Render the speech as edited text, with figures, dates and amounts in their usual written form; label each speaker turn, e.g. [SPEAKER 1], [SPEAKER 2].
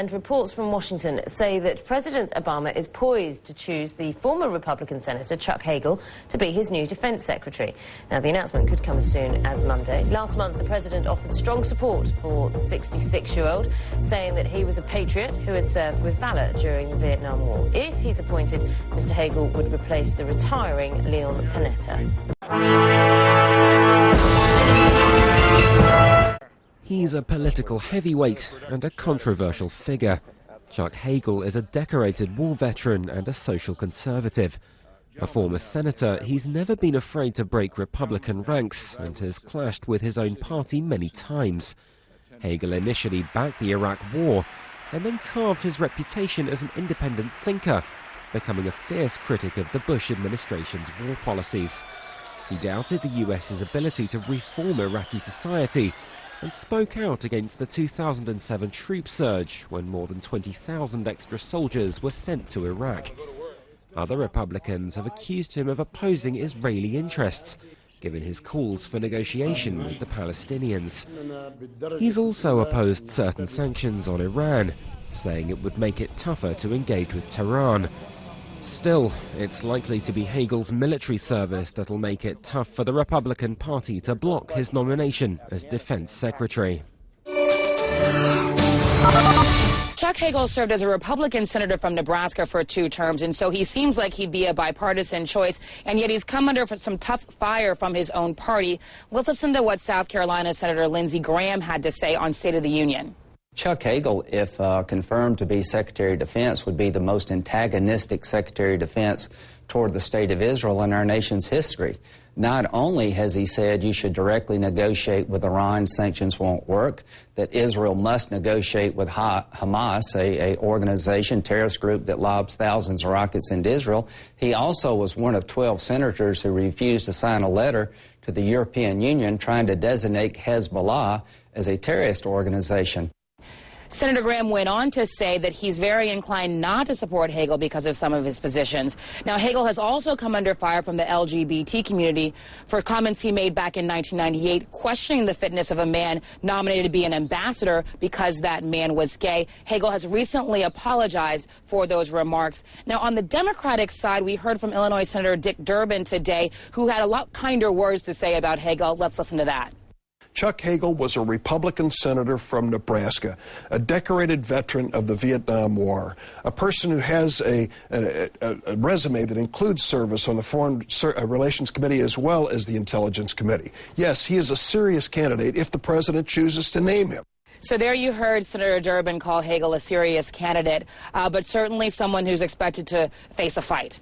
[SPEAKER 1] and reports from Washington say that President Obama is poised to choose the former Republican Senator Chuck Hagel to be his new defense secretary. Now, the announcement could come as soon as Monday. Last month, the president offered strong support for the 66-year-old, saying that he was a patriot who had served with valor during the Vietnam War. If he's appointed, Mr. Hagel would replace the retiring Leon Panetta.
[SPEAKER 2] He's a political heavyweight and a controversial figure. Chuck Hagel is a decorated war veteran and a social conservative. A former senator, he's never been afraid to break Republican ranks and has clashed with his own party many times. Hagel initially backed the Iraq War and then carved his reputation as an independent thinker, becoming a fierce critic of the Bush administration's war policies. He doubted the US's ability to reform Iraqi society and spoke out against the 2007 troop surge when more than 20,000 extra soldiers were sent to Iraq. Other Republicans have accused him of opposing Israeli interests, given his calls for negotiation with the Palestinians. He's also opposed certain sanctions on Iran, saying it would make it tougher to engage with Tehran. Still, it's likely to be Hagel's military service that'll make it tough for the Republican Party to block his nomination as defense secretary.
[SPEAKER 3] Chuck Hagel served as a Republican senator from Nebraska for 2 terms, and so he seems like he'd be a bipartisan choice, and yet he's come under some tough fire from his own party. Let's listen to what South Carolina Senator Lindsey Graham had to say on State of the Union.
[SPEAKER 4] Chuck Hagel, if confirmed to be Secretary of Defense, would be the most antagonistic Secretary of Defense toward the State of Israel in our nation's history. Not only has he said you should directly negotiate with Iran, sanctions won't work, that Israel must negotiate with Hamas, a organization, terrorist group that lobs thousands of rockets into Israel. He also was one of 12 senators who refused to sign a letter to the European Union trying to designate Hezbollah as a terrorist organization.
[SPEAKER 3] Senator Graham went on to say that he's very inclined not to support Hagel because of some of his positions. Now, Hagel has also come under fire from the LGBT community for comments he made back in 1998, questioning the fitness of a man nominated to be an ambassador because that man was gay. Hagel has recently apologized for those remarks. Now, on the Democratic side, we heard from Illinois Senator Dick Durbin today, who had a lot kinder words to say about Hagel. Let's listen to that.
[SPEAKER 5] Chuck Hagel was a Republican senator from Nebraska, a decorated veteran of the Vietnam War, a person who has a resume that includes service on the Foreign Relations Committee as well as the Intelligence Committee. Yes, he is a serious candidate if the president chooses to name him.
[SPEAKER 3] So there you heard Senator Durbin call Hagel a serious candidate, but certainly someone who's expected to face a fight.